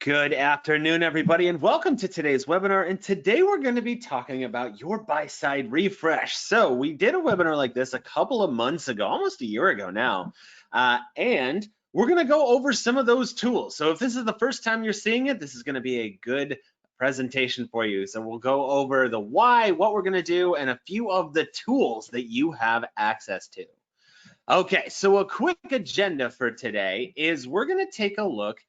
Good afternoon, everybody, and welcome to today's webinar. And today we're going to be talking about your buy-side refresh. So we did a webinar like this a couple of months ago, almost a year ago now, and we're going to go over some of those tools. So if this is the first time you're seeing it, this is going to be a good presentation for you. So we'll go over the why, what we're going to do, and a few of the tools that you have access to. Okay, so a quick agenda for today is we're going to take a look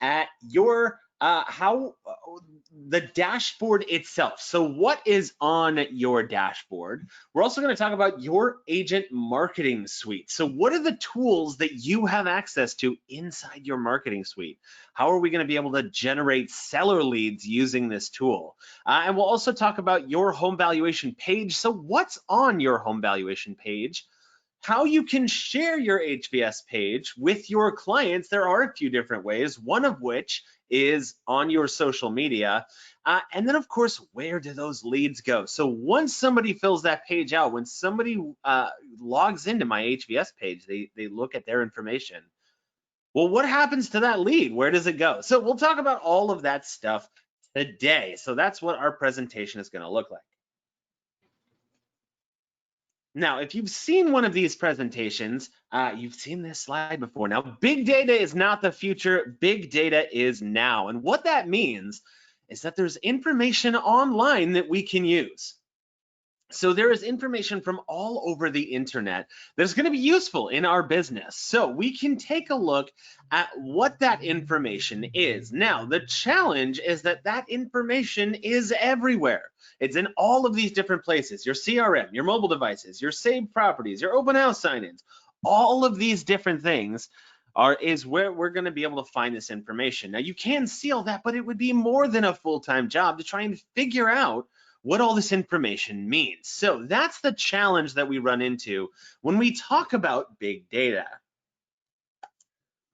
at your the dashboard itself. So what is on your dashboard? We're also going to talk about your agent marketing suite. So what are the tools that you have access to inside your marketing suite? How are we going to be able to generate seller leads using this tool? And we'll also talk about your home valuation page. So what's on your home valuation page? How you can share your HVS page with your clients. There are a few different ways, one of which is on your social media. And then, of course, where do those leads go? So once somebody fills that page out, when somebody logs into my HVS page, they look at their information. Well, what happens to that lead? Where does it go? So we'll talk about all of that stuff today. So that's what our presentation is going to look like. Now, if you've seen one of these presentations, you've seen this slide before. Now, big data is not the future, big data is now. And what that means is that there's information online that we can use. So there is information from all over the internet that's going to be useful in our business. So we can take a look at what that information is. Now, the challenge is that that information is everywhere. It's in all of these different places, your CRM, your mobile devices, your saved properties, your open house sign-ins, all of these different things is where we're going to be able to find this information. Now, you can see all that, but it would be more than a full-time job to try and figure out what all this information means. So that's the challenge that we run into when we talk about big data.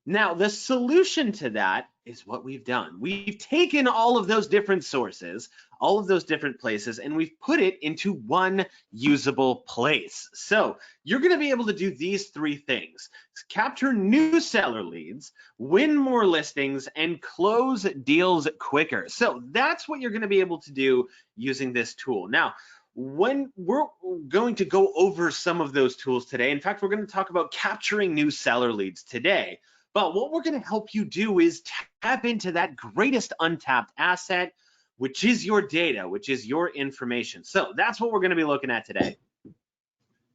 Now, the solution to that is what we've done. We've taken all of those different sources, all of those different places, and we've put it into one usable place. So you're going to be able to do these three things: capture new seller leads, win more listings, and close deals quicker. So that's what you're going to be able to do using this tool. Now, when we're going to go over some of those tools today, in fact, we're going to talk about capturing new seller leads today. But what we're going to help you do is tap into that greatest untapped asset, which is your data, which is your information. So that's what we're going to be looking at today.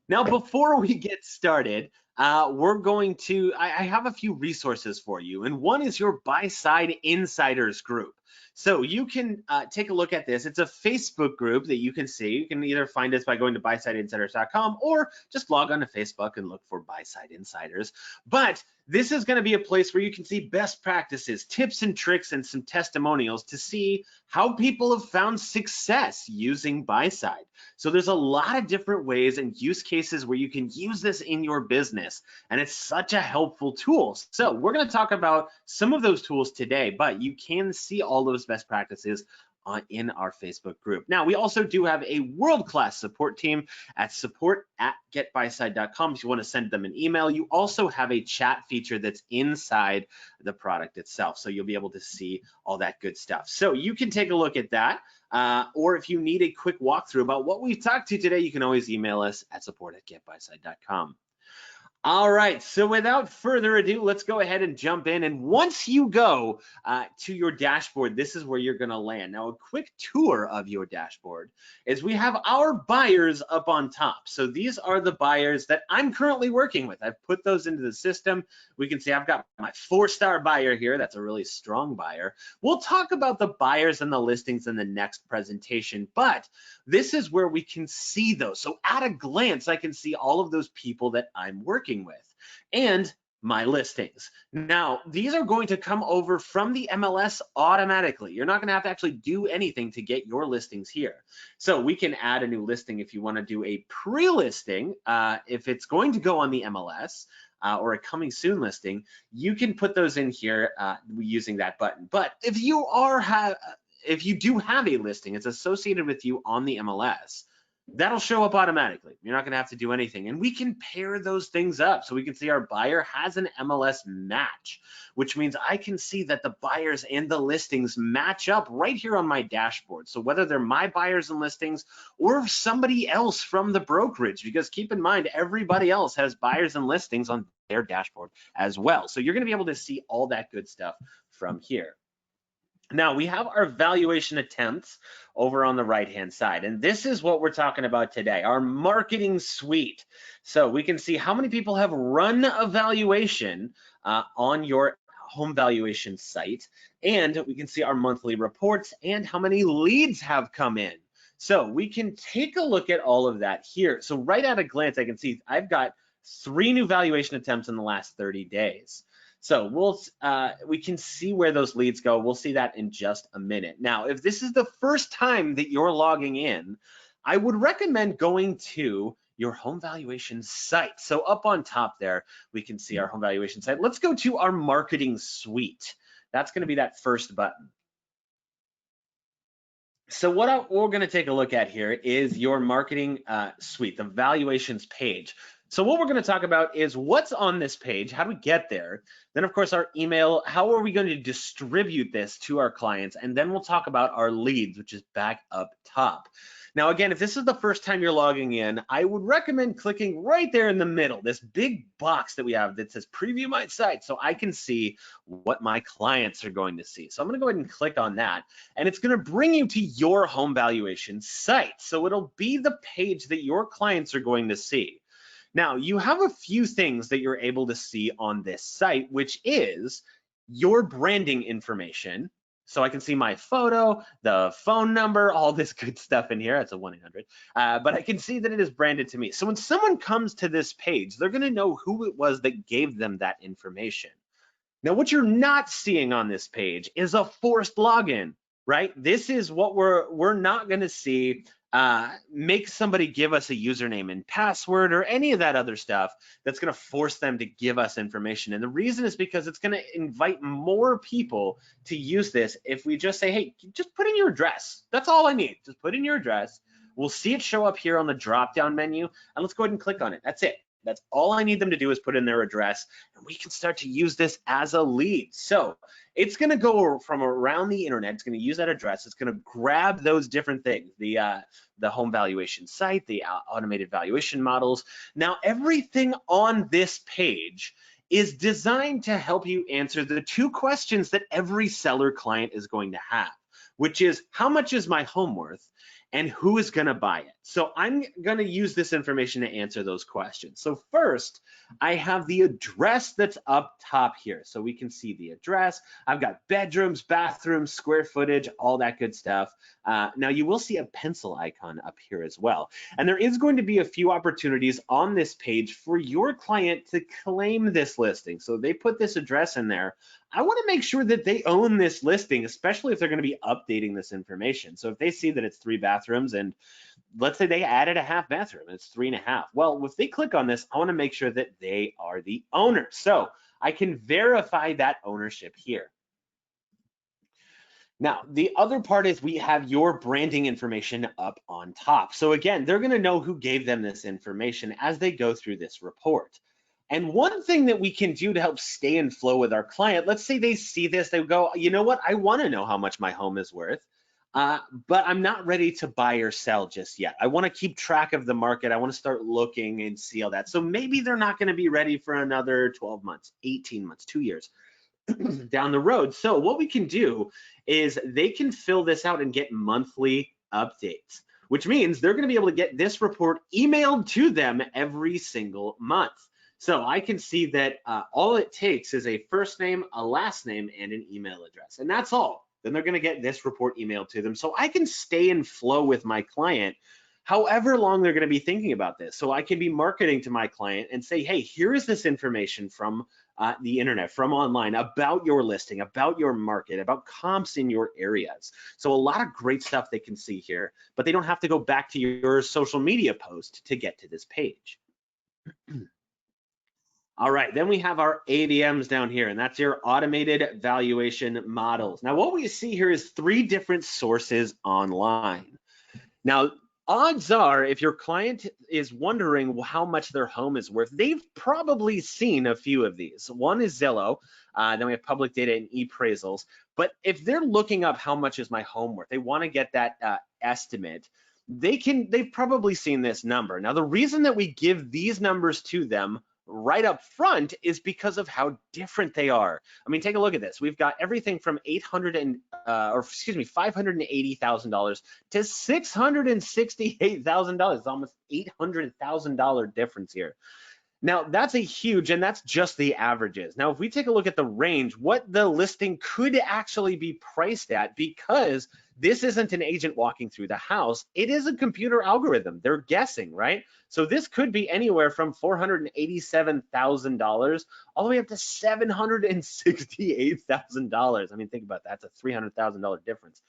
Now, before we get started, we're going to, I have a few resources for you, and one is your Buyside Insiders group. So you can take a look at this. It's a Facebook group that you can see. You can either find us by going to buysideinsiders.com or just log on to Facebook and look for Buyside Insiders. But this is going to be a place where you can see best practices, tips and tricks, and some testimonials to see how people have found success using Buyside. So there's a lot of different ways and use cases where you can use this in your business, and it's such a helpful tool. So we're going to talk about some of those tools today, but you can see all those best practices in our Facebook group. Now, we also do have a world-class support team at support@getbuyside.com if you want to send them an email. You also have a chat feature that's inside the product itself, so you'll be able to see all that good stuff. So you can take a look at that, or if you need a quick walkthrough about what we've talked to today, you can always email us at support@getbuyside.com. All right, so without further ado, let's go ahead and jump in. And once you go to your dashboard, this is where you're going to land. Now, a quick tour of your dashboard is we have our buyers up on top. So these are the buyers that I'm currently working with. I've put those into the system. We can see I've got my 4-star buyer here. That's a really strong buyer. We'll talk about the buyers and the listings in the next presentation, but this is where we can see those. So at a glance, I can see all of those people that I'm working with and my listings. Now, these are going to come over from the MLS automatically. You're not going to have to actually do anything to get your listings here. So we can add a new listing if you want to do a pre-listing. If it's going to go on the MLS, or a coming soon listing, you can put those in here using that button. But if you do have a listing, it's associated with you on the MLS, that'll show up automatically. You're not going to have to do anything. And we can pair those things up. So we can see our buyer has an MLS match, which means I can see that the buyers and the listings match up right here on my dashboard. So whether they're my buyers and listings or somebody else from the brokerage, because keep in mind, everybody else has buyers and listings on their dashboard as well. So you're going to be able to see all that good stuff from here. Now we have our valuation attempts over on the right-hand side, and this is what we're talking about today, our marketing suite. So we can see how many people have run a valuation on your home valuation site, and we can see our monthly reports and how many leads have come in. So we can take a look at all of that here. So right at a glance, I can see I've got 3 new valuation attempts in the last 30 days. So we can see where those leads go. We'll see that in just a minute. Now, if this is the first time that you're logging in, I would recommend going to your home valuation site. So up on top there, we can see our home valuation site. Let's go to our marketing suite. That's going to be that first button. So what we're going to take a look at here is your marketing suite, the valuations page. So what we're going to talk about is what's on this page, how do we get there? Then of course our email, how are we going to distribute this to our clients? And then we'll talk about our leads, which is back up top. Now again, if this is the first time you're logging in, I would recommend clicking right there in the middle, this big box that we have that says preview my site, so I can see what my clients are going to see. So I'm going to go ahead and click on that, and it's going to bring you to your home valuation site. So it'll be the page that your clients are going to see. Now, you have a few things that you're able to see on this site, which is your branding information. So I can see my photo, the phone number, all this good stuff in here. That's a 1-800. But I can see that it is branded to me. So when someone comes to this page, they're going to know who it was that gave them that information. Now, what you're not seeing on this page is a forced login, right? This is what we're not going to see. Make somebody give us a username and password or any of that other stuff that's going to force them to give us information. And the reason is because it's going to invite more people to use this if we just say, hey, just put in your address. That's all I need. Just put in your address. We'll see it show up here on the drop-down menu, and let's go ahead and click on it. That's it. That's all I need them to do is put in their address, and we can start to use this as a lead. So it's going to go from around the internet. It's going to use that address. It's going to grab those different things, the home valuation site, the automated valuation models. Now, everything on this page is designed to help you answer the 2 questions that every seller client is going to have, which is how much is my home worth? And who is going to buy it? So I'm going to use this information to answer those questions. So first, I have the address that's up top here. So we can see the address. I've got bedrooms, bathrooms, square footage, all that good stuff. Now you will see a pencil icon up here as well. And there is going to be a few opportunities on this page for your client to claim this listing. So they put this address in there. I want to make sure that they own this listing, especially if they're going to be updating this information. So if they see that it's 3 bathrooms and let's say they added a half bathroom, it's 3.5. Well, if they click on this, I want to make sure that they are the owner. So I can verify that ownership here. Now, the other part is we have your branding information up on top. So again, they're going to know who gave them this information as they go through this report. And one thing that we can do to help stay in flow with our client, let's say they see this, they go, you know what, I want to know how much my home is worth, but I'm not ready to buy or sell just yet. I want to keep track of the market. I want to start looking and see all that. So maybe they're not going to be ready for another 12 months, 18 months, 2 years down the road. So what we can do is they can fill this out and get monthly updates, which means they're going to be able to get this report emailed to them every single month. So I can see that all it takes is a first name, a last name, and an email address, and that's all. Then they're going to get this report emailed to them. So I can stay in flow with my client however long they're going to be thinking about this. So I can be marketing to my client and say, hey, here is this information from the internet, from online, about your listing, about your market, about comps in your areas. So a lot of great stuff they can see here, but they don't have to go back to your social media post to get to this page. All right, then we have our AVMs down here, and that's your automated valuation models. Now, what we see here is 3 different sources online. Now, odds are, if your client is wondering how much their home is worth, they've probably seen a few of these. One is Zillow, then we have public data and ePraisals. But if they're looking up how much is my home worth, they want to get that estimate, they've probably seen this number. Now, the reason that we give these numbers to them right up front is because of how different they are. I mean, take a look at this. We've got everything from $580,000 to $668,000. It's almost $800,000 difference here. Now, that's a huge, and that's just the averages. Now, if we take a look at the range, what the listing could actually be priced at, because this isn't an agent walking through the house, it is a computer algorithm. They're guessing, right? So this could be anywhere from $487,000 all the way up to $768,000. I mean, think about that. That's a $300,000 difference.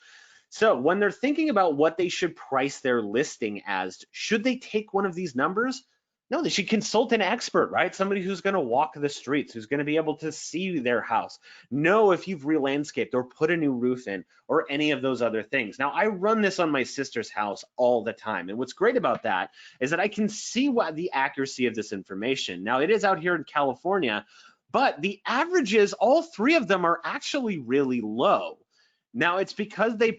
So when they're thinking about what they should price their listing as, should they take one of these numbers? No, they should consult an expert, right? Somebody who's going to walk the streets, who's going to be able to see their house, know if you've re-landscaped or put a new roof in or any of those other things. Now, I run this on my sister's house all the time. And what's great about that is that I can see what the accuracy of this information. Now, it is out here in California, but the averages, all three of them are actually really low. Now, it's because they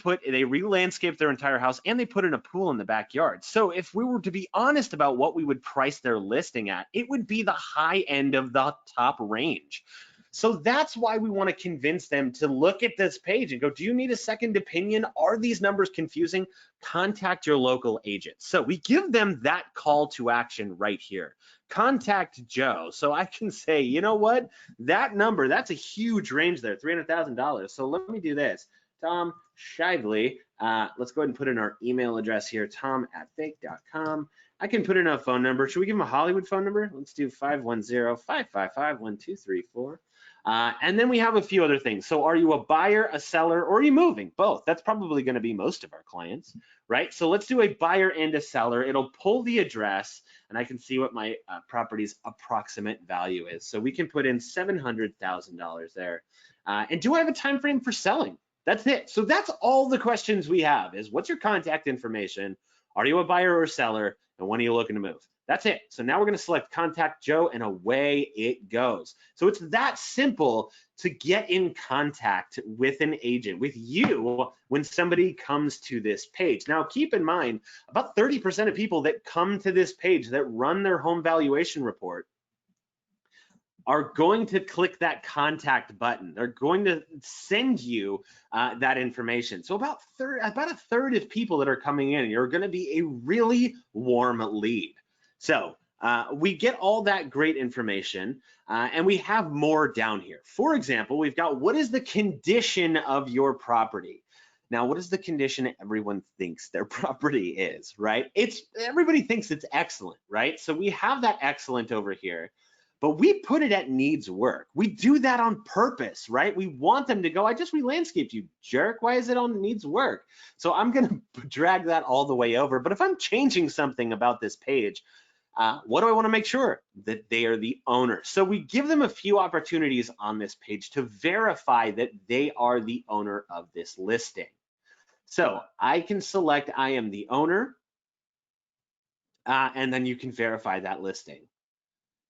re-landscaped their entire house and they put in a pool in the backyard. So if we were to be honest about what we would price their listing at, it would be the high end of the top range. So that's why we want to convince them to look at this page and go, do you need a second opinion? Are these numbers confusing? Contact your local agent. So we give them that call to action right here. Contact Joe. So I can say, you know what? That number, that's a huge range there, $300,000. So let me do this. Tom Shively, let's go ahead and put in our email address here, tom@fake.com. I can put in a phone number. Should we give him a Hollywood phone number? Let's do 510-555-1234. And then we have a few other things. So are you a buyer, a seller, or are you moving? Both. That's probably going to be most of our clients, right? So let's do a buyer and a seller. It'll pull the address, and I can see what my property's approximate value is. So we can put in $700,000 there. And do I have a time frame for selling? That's it. So that's all the questions we have is, what's your contact information? Are you a buyer or a seller? And when are you looking to move? That's it. So now we're going to select Contact Joe, and away it goes. So it's that simple to get in contact with an agent, with you, when somebody comes to this page. Now, keep in mind, about 30% of people that come to this page that run their home valuation report are going to click that contact button. They're going to send you that information. So about a third of people that are coming in, you're going to be a really warm lead. So we get all that great information, and we have more down here. For example, we've got, what is the condition of your property? Now, what is the condition everyone thinks their property is, right? Everybody thinks it's excellent, right? So we have that excellent over here, but we put it at needs work. We do that on purpose, right? We want them to go, I just re-landscaped, you jerk. Why is it on needs work? So I'm going to drag that all the way over. But if I'm changing something about this page, what do I want to make sure? That they are the owner. So we give them a few opportunities on this page to verify that they are the owner of this listing. So I can select I am the owner, and then you can verify that listing.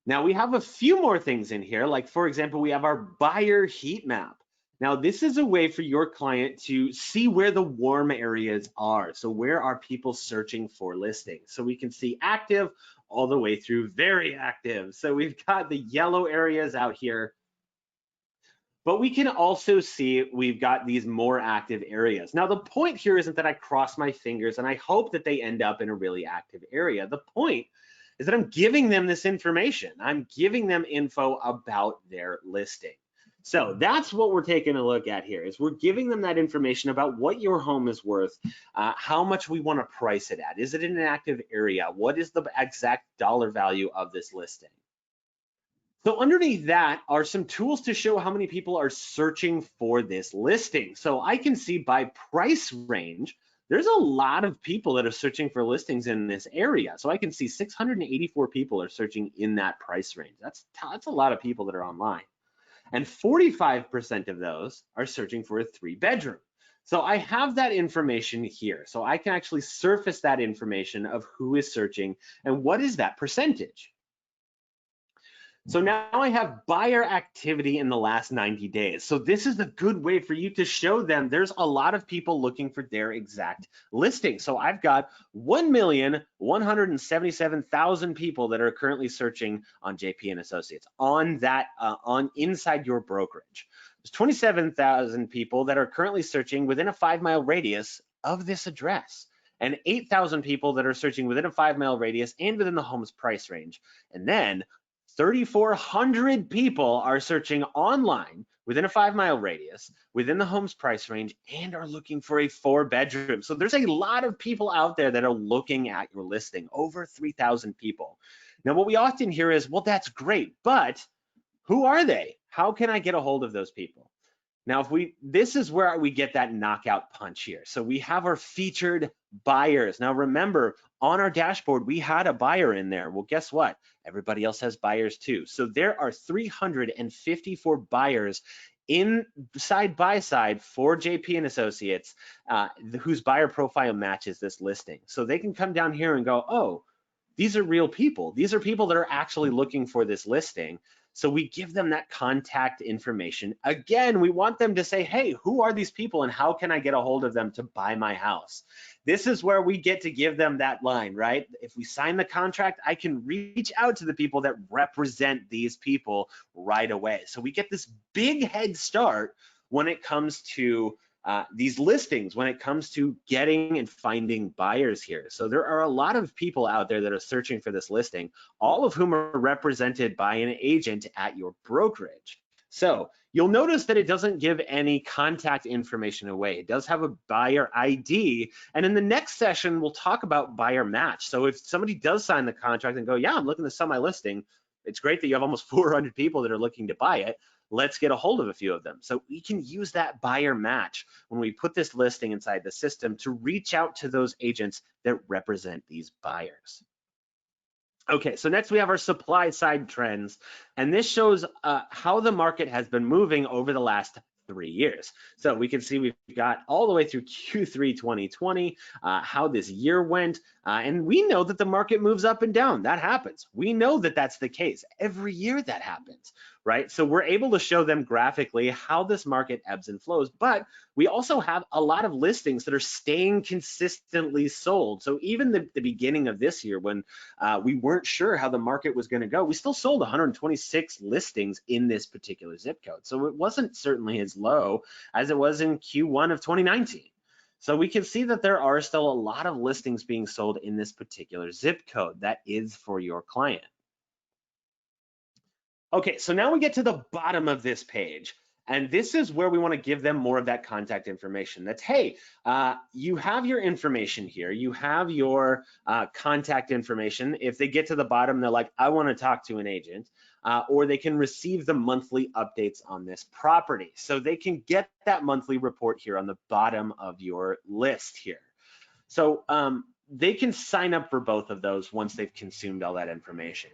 Now we have a few more things in here, like for example, we have our buyer heat map. Now this is a way for your client to see where the warm areas are. So where are people searching for listings? So we can see active all the way through very active. So we've got the yellow areas out here, but we can also see we've got these more active areas. Now the point here isn't that I cross my fingers and I hope that they end up in a really active area. The point is that I'm giving them this information. I'm giving them info about their listing. So that's what we're taking a look at here, is we're giving them that information about what your home is worth, how much we want to price it at. Is it in an active area? What is the exact dollar value of this listing? So underneath that are some tools to show how many people are searching for this listing. So I can see by price range, there's a lot of people that are searching for listings in this area. So I can see 684 people are searching in that price range. That's a lot of people that are online. And 45% of those are searching for a 3-bedroom. So I have that information here. So I can actually surface that information of who is searching and what is that percentage. So now I have buyer activity in the last 90 days. So this is a good way for you to show them there's a lot of people looking for their exact listing. So I've got 1,177,000 people that are currently searching on JP and Associates on that on inside your brokerage. There's 27,000 people that are currently searching within a 5-mile radius of this address, and 8,000 people that are searching within a 5-mile radius and within the home's price range. And then 3,400 people are searching online within a 5-mile radius, within the home's price range, and are looking for a 4-bedroom. So there's a lot of people out there that are looking at your listing, over 3,000 people. Now, what we often hear is, well, that's great, but who are they? How can I get a hold of those people? Now, this is where we get that knockout punch here. So we have our featured buyers. Now, remember, on our dashboard, we had a buyer in there. Well, guess what? Everybody else has buyers too. So there are 354 buyers in side by side for JP and Associates whose buyer profile matches this listing. So they can come down here and go, oh, these are real people. These are people that are actually looking for this listing. So we give them that contact information. Again, we want them to say, hey, who are these people and how can I get a hold of them to buy my house? This is where we get to give them that line, right? If we sign the contract, I can reach out to the people that represent these people right away. So we get this big head start when it comes to these listings, when it comes to getting and finding buyers here. So there are a lot of people out there that are searching for this listing, all of whom are represented by an agent at your brokerage. So you'll notice that it doesn't give any contact information away. It does have a buyer ID. And in the next session, we'll talk about buyer match. So if somebody does sign the contract and go, yeah, I'm looking to sell my listing, it's great that you have almost 400 people that are looking to buy it. Let's get a hold of a few of them. So we can use that buyer match when we put this listing inside the system to reach out to those agents that represent these buyers. Okay, so next we have our supply side trends, and this shows how the market has been moving over the last 3 years. So we can see we've got all the way through Q3 2020, how this year went, and we know that the market moves up and down. That happens. We know that that's the case. Every year that happens, right? So we're able to show them graphically how this market ebbs and flows, but we also have a lot of listings that are staying consistently sold. So even the beginning of this year, when we weren't sure how the market was going to go, we still sold 126 listings in this particular zip code. So it wasn't certainly as low as it was in Q1 of 2019. So we can see that there are still a lot of listings being sold in this particular zip code that is for your client. Okay, so now we get to the bottom of this page. And this is where we want to give them more of that contact information. That's, hey, you have your information here. You have your contact information. If they get to the bottom, they're like, I want to talk to an agent. Or they can receive the monthly updates on this property. So they can get that monthly report here on the bottom of your list here. So they can sign up for both of those once they've consumed all that information.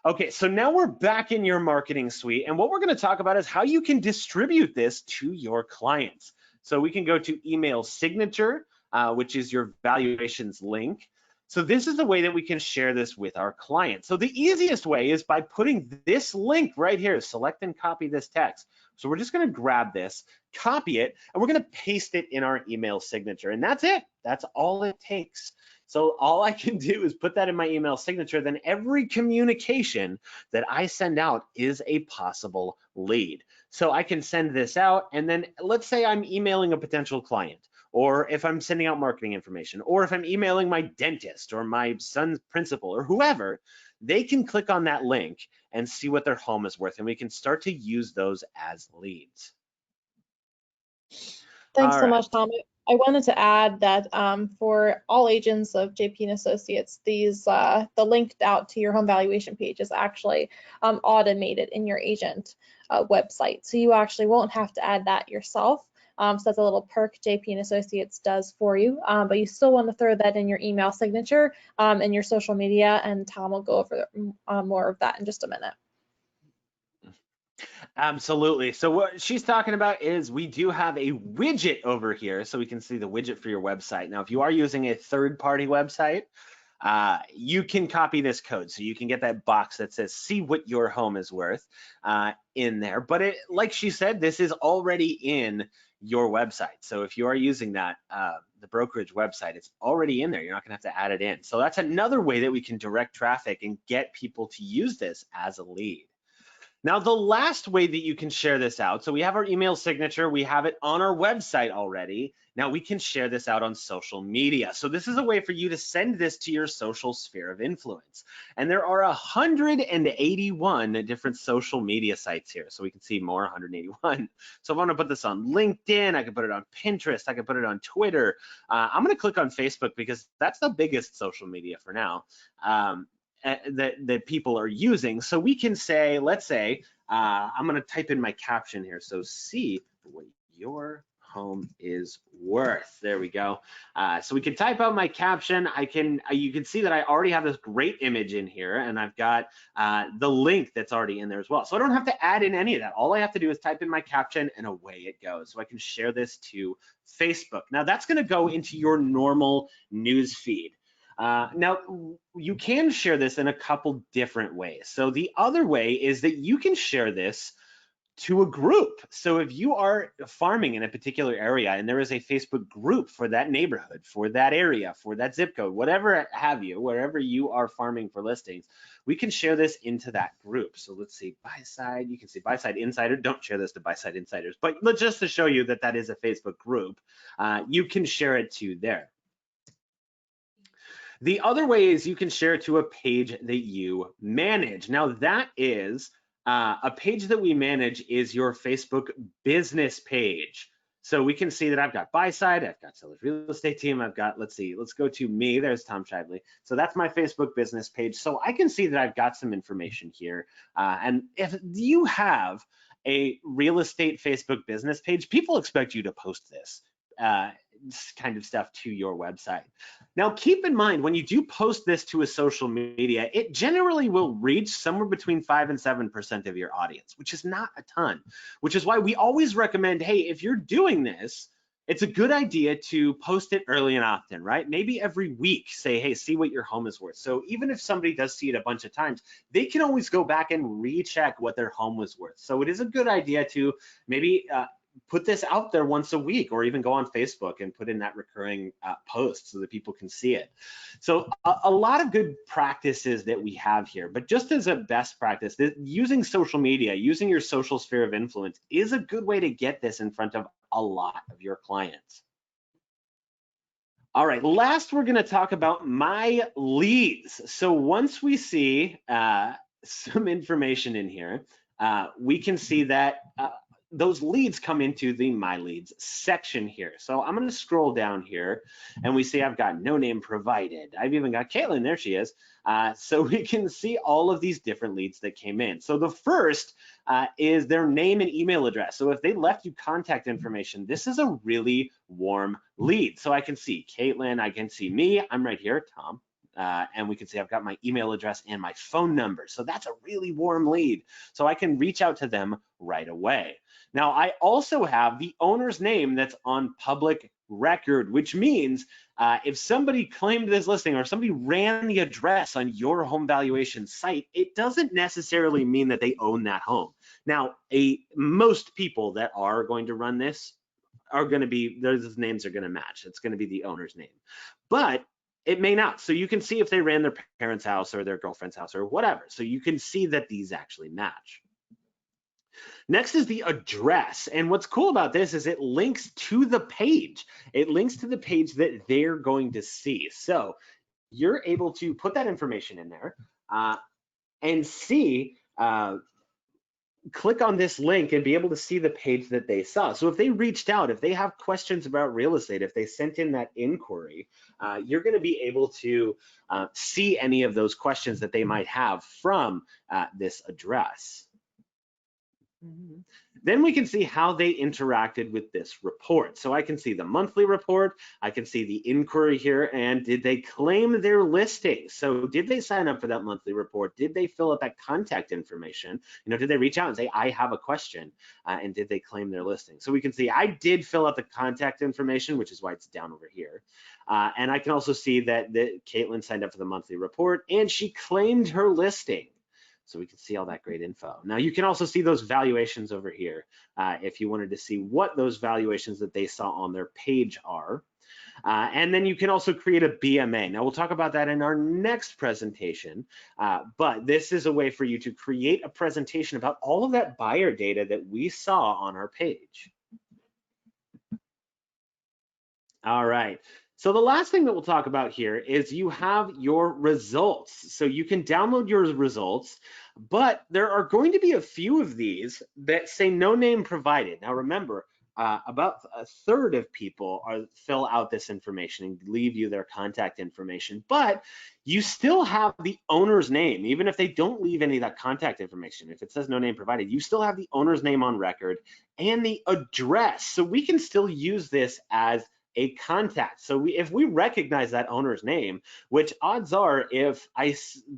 Okay, so now we're back in your marketing suite, and what we're going to talk about is how you can distribute this to your clients. So we can go to email signature, which is your valuations link. So this is the way that we can share this with our clients. So the easiest way is by putting this link right here, select and copy this text. So we're just going to grab this, copy it, and we're going to paste it in our email signature, and that's it. That's all it takes. So all I can do is put that in my email signature, then every communication that I send out is a possible lead. So I can send this out, and then let's say I'm emailing a potential client, or if I'm sending out marketing information, or if I'm emailing my dentist or my son's principal or whoever, they can click on that link and see what their home is worth, and we can start to use those as leads. Thanks so much, Tom. I wanted to add that for all agents of JP and Associates, these the link out to your home valuation page is actually automated in your agent website, so you actually won't have to add that yourself. So that's a little perk JP and Associates does for you, but you still want to throw that in your email signature and your social media, and Tom will go over more of that in just a minute. Absolutely. So what she's talking about is we do have a widget over here, so we can see the widget for your website. Now, if you are using a third-party website, you can copy this code. So you can get that box that says, see what your home is worth in there. But it, like she said, this is already in your website. So if you are using that, the brokerage website, it's already in there. You're not gonna have to add it in. So that's another way that we can direct traffic and get people to use this as a lead. Now, the last way that you can share this out, so we have our email signature, we have it on our website already. Now we can share this out on social media. So this is a way for you to send this to your social sphere of influence. And there are 181 different social media sites here. So we can see more, 181. So if I want to put this on LinkedIn, I can put it on Pinterest, I can put it on Twitter. I'm going to click on Facebook because that's the biggest social media for now. That people are using. So we can say, let's say, I'm going to type in my caption here. So see what your home is worth. There we go. So we can type out my caption. You can see that I already have this great image in here, and I've got the link that's already in there as well. So I don't have to add in any of that. All I have to do is type in my caption and away it goes. So I can share this to Facebook. Now that's going to go into your normal news feed. Now, you can share this in a couple different ways. So the other way is that you can share this to a group. So if you are farming in a particular area and there is a Facebook group for that neighborhood, for that area, for that zip code, whatever have you, wherever you are farming for listings, we can share this into that group. So let's see, Buyside, you can see Buyside Insider. Don't share this to Buyside Insiders, but just to show you that that is a Facebook group, you can share it to there. The other way is you can share it to a page that you manage. Now that is a page that we manage is your Facebook business page. So we can see that I've got Buyside, I've got Sellers Real Estate Team, I've got, let's see, let's go to me, there's Tom Shively. So that's my Facebook business page. So I can see that I've got some information here. And if you have a real estate Facebook business page, people expect you to post this kind of stuff to your website. Now, keep in mind, when you do post this to a social media, it generally will reach somewhere between 5 and 7% of your audience, which is not a ton, which is why we always recommend, hey, if you're doing this, it's a good idea to post it early and often, right? Maybe every week, say, hey, see what your home is worth. So even if somebody does see it a bunch of times, they can always go back and recheck what their home was worth. So it is a good idea to maybe put this out there once a week, or even go on Facebook and put in that recurring post so that people can see it. So a lot of good practices that we have here, but just as a best practice, using social media, using your social sphere of influence is a good way to get this in front of a lot of your clients. All right, last we're going to talk about my leads. So once we see some information in here, we can see that those leads come into the My Leads section here. So I'm going to scroll down here and we see I've got no name provided. I've even got Caitlin, there she is. So we can see all of these different leads that came in. So the first is their name and email address. So if they left you contact information, this is a really warm lead. So I can see Caitlin, I can see me, I'm right here, Tom. And we can see I've got my email address and my phone number. So that's a really warm lead. So I can reach out to them right away. Now, I also have the owner's name that's on public record, which means if somebody claimed this listing or somebody ran the address on your home valuation site, it doesn't necessarily mean that they own that home. Now, most people that are going to run this are going to be, those names are going to match. It's going to be the owner's name. But it may not. So you can see if they ran their parents' house or their girlfriend's house or whatever. So you can see that these actually match. Next is the address. And what's cool about this is it links to the page. It links to the page that they're going to see. So you're able to put that information in there and see, click on this link and be able to see the page that they saw. So if they reached out, if they have questions about real estate, if they sent in that inquiry, you're going to be able to see any of those questions that they might have from this address. Then we can see how they interacted with this report. So I can see the monthly report, I can see the inquiry here, and did they claim their listing? So did they sign up for that monthly report? Did they fill out that contact information? Did they reach out and say, I have a question, and did they claim their listing? So we can see I did fill out the contact information, which is why it's down over here. And I can also see that Caitlin signed up for the monthly report and she claimed her listing. So we can see all that great info. Now you can also see those valuations over here if you wanted to see what those valuations that they saw on their page are. And then you can also create a BMA. Now we'll talk about that in our next presentation, but this is a way for you to create a presentation about all of that buyer data that we saw on our page. All right. So the last thing that we'll talk about here is you have your results. So you can download your results, but there are going to be a few of these that say no name provided. Now remember, about a third of people fill out this information and leave you their contact information, but you still have the owner's name, even if they don't leave any of that contact information. If it says no name provided, you still have the owner's name on record and the address. So we can still use this as a contact. So if we recognize that owner's name, which odds are if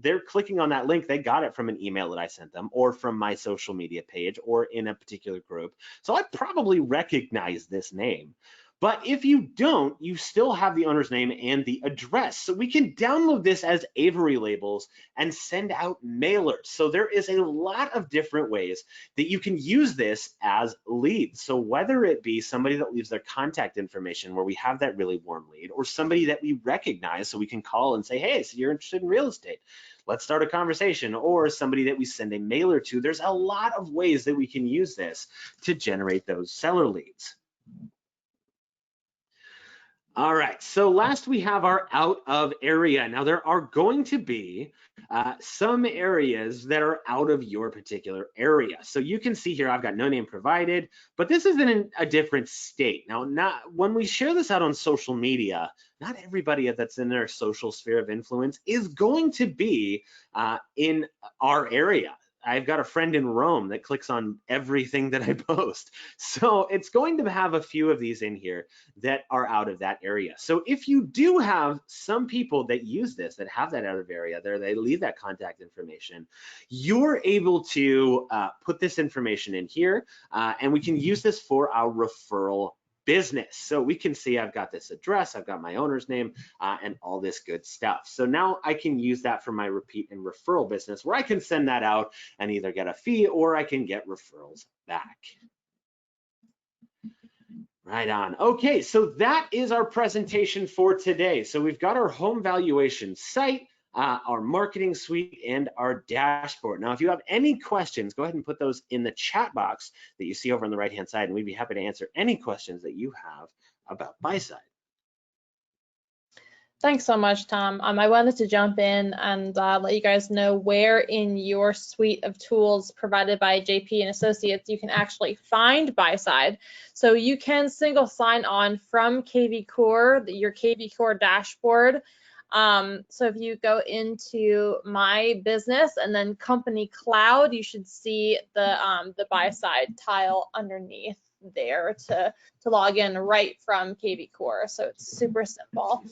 they're clicking on that link, they got it from an email that I sent them or from my social media page or in a particular group. So I probably recognize this name. But if you don't, you still have the owner's name and the address. So we can download this as Avery labels and send out mailers. So there is a lot of different ways that you can use this as leads. So whether it be somebody that leaves their contact information where we have that really warm lead, or somebody that we recognize so we can call and say, hey, so you're interested in real estate, let's start a conversation, or somebody that we send a mailer to. There's a lot of ways that we can use this to generate those seller leads. All right, so last we have our out of area. Now there are going to be some areas that are out of your particular area. So you can see here, I've got no name provided, but this is in a different state. Now, when we share this out on social media, not everybody that's in their social sphere of influence is going to be in our area. I've got a friend in Rome that clicks on everything that I post. So it's going to have a few of these in here that are out of that area. So if you do have some people that use this, that have that out of area there, they leave that contact information, you're able to put this information in here and we can use this for our referral business. So we can see I've got this address, I've got my owner's name, and all this good stuff. So now I can use that for my repeat and referral business where I can send that out and either get a fee or I can get referrals back. Right on. Okay, so that is our presentation for today. So we've got our home valuation site, our marketing suite, and our dashboard. Now, if you have any questions, go ahead and put those in the chat box that you see over on the right-hand side, and we'd be happy to answer any questions that you have about Buyside. Thanks so much, Tom. I wanted to jump in and let you guys know where in your suite of tools provided by JP and Associates you can actually find Buyside. So you can single sign on from KV Core, your KV Core dashboard. So if you go into My Business and then Company Cloud, you should see the Buyside tile underneath there to log in right from KV Core. So it's super simple.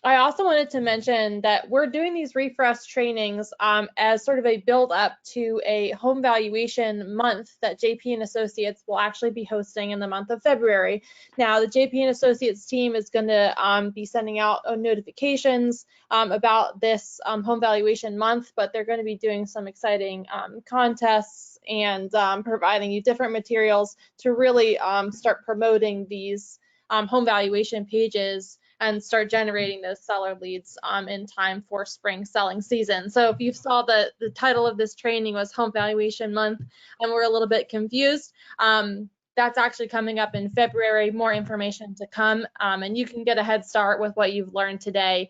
I also wanted to mention that we're doing these refresh trainings as sort of a build up to a home valuation month that JP and Associates will actually be hosting in the month of February. Now, the JP and Associates team is going to be sending out notifications about this home valuation month, but they're going to be doing some exciting contests and providing you different materials to really start promoting these home valuation pages and start generating those seller leads in time for spring selling season. So if you saw the title of this training was Home Valuation Month and we're a little bit confused, that's actually coming up in February, more information to come, and you can get a head start with what you've learned today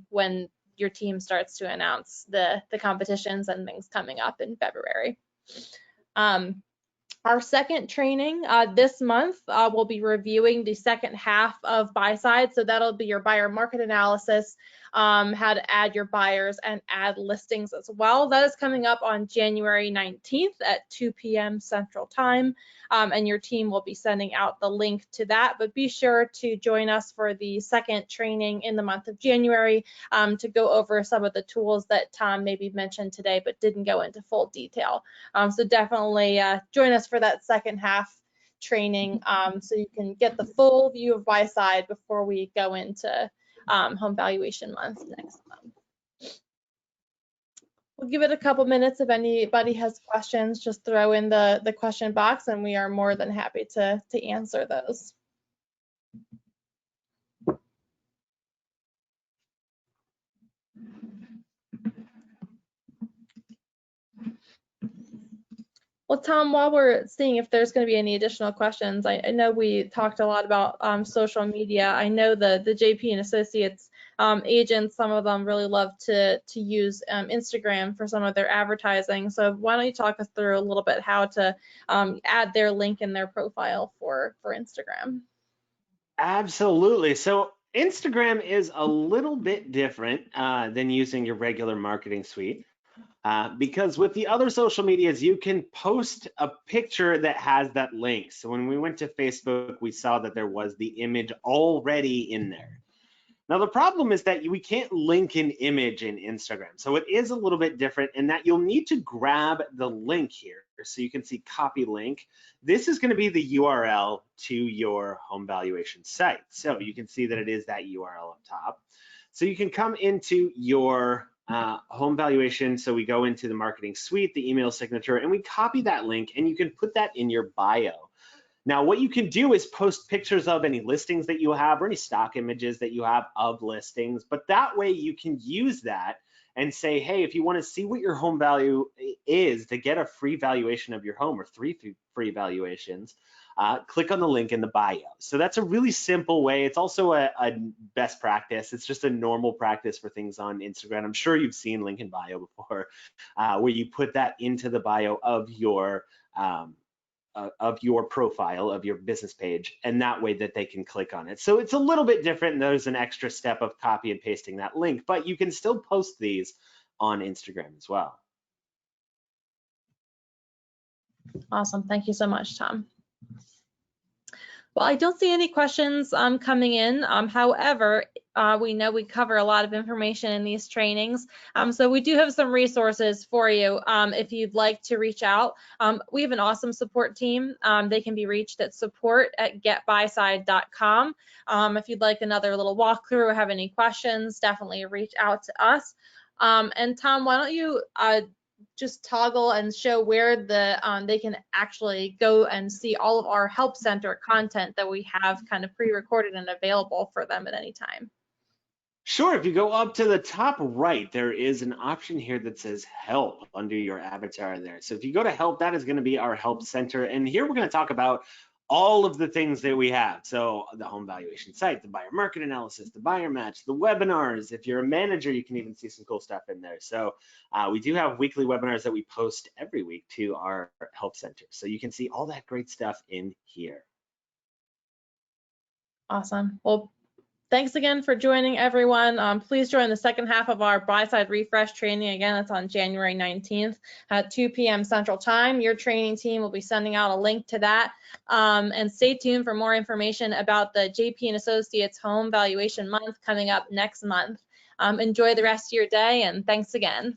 when your team starts to announce the competitions and things coming up in February. Our second training this month, we'll be reviewing the second half of Buyside. So that'll be your buyer market analysis. how to add your buyers and add listings as well. That is coming up on January 19th at 2 p.m. Central Time, and your team will be sending out the link to that. But be sure to join us for the second training in the month of January to go over some of the tools that Tom maybe mentioned today but didn't go into full detail. So definitely join us for that second half training so you can get the full view of Buyside before we go into home valuation month next month. We'll give it a couple minutes. If anybody has questions, just throw in the question box and we are more than happy to answer those. Well, Tom, while we're seeing if there's going to be any additional questions, I know we talked a lot about social media. I know the JP and Associates agents, some of them really love to use Instagram for some of their advertising. So why don't you talk us through a little bit how to add their link in their profile for Instagram? Absolutely. So Instagram is a little bit different than using your regular marketing suite. Because with the other social medias, you can post a picture that has that link. So when we went to Facebook, we saw that there was the image already in there. Now, the problem is that we can't link an image in Instagram. So it is a little bit different in that you'll need to grab the link here. So you can see copy link. This is going to be the URL to your home valuation site. So you can see that it is that URL up top. So you can come into your home valuation. So we go into the marketing suite, the email signature, and we copy that link and you can put that in your bio. Now, what you can do is post pictures of any listings that you have or any stock images that you have of listings, but that way you can use that and say, hey, if you want to see what your home value is to get a free valuation of your home or 3 free valuations, click on the link in the bio. So that's a really simple way. It's also a best practice. It's just a normal practice for things on Instagram. I'm sure you've seen link in bio before, where you put that into the bio of your profile, of your business page, and that way that they can click on it. So it's a little bit different. There's an extra step of copy and pasting that link, but you can still post these on Instagram as well. Awesome. Thank you so much, Tom. Well, I don't see any questions coming in. However, we know we cover a lot of information in these trainings. So we do have some resources for you if you'd like to reach out. We have an awesome support team. They can be reached at support@getbuyside.com. If you'd like another little walkthrough or have any questions, definitely reach out to us. And Tom, why don't you just toggle and show where they can actually go and see all of our help center content that we have kind of pre-recorded and available for them at any time. Sure, if you go up to the top right, there is an option here that says help under your avatar there. So if you go to help, that is going to be our help center. And here we're going to talk about all of the things that we have. So the home valuation site, the buyer market analysis, the buyer match, the webinars. If you're a manager, you can even see some cool stuff in there. So we do have weekly webinars that we post every week to our help center. So you can see all that great stuff in here. Awesome. Well, thanks again for joining, everyone. Please join the second half of our Buyside Refresh training. Again, it's on January 19th at 2 p.m. Central Time. Your training team will be sending out a link to that. And stay tuned for more information about the JP and Associates Home Valuation Month coming up next month. Enjoy the rest of your day, and thanks again.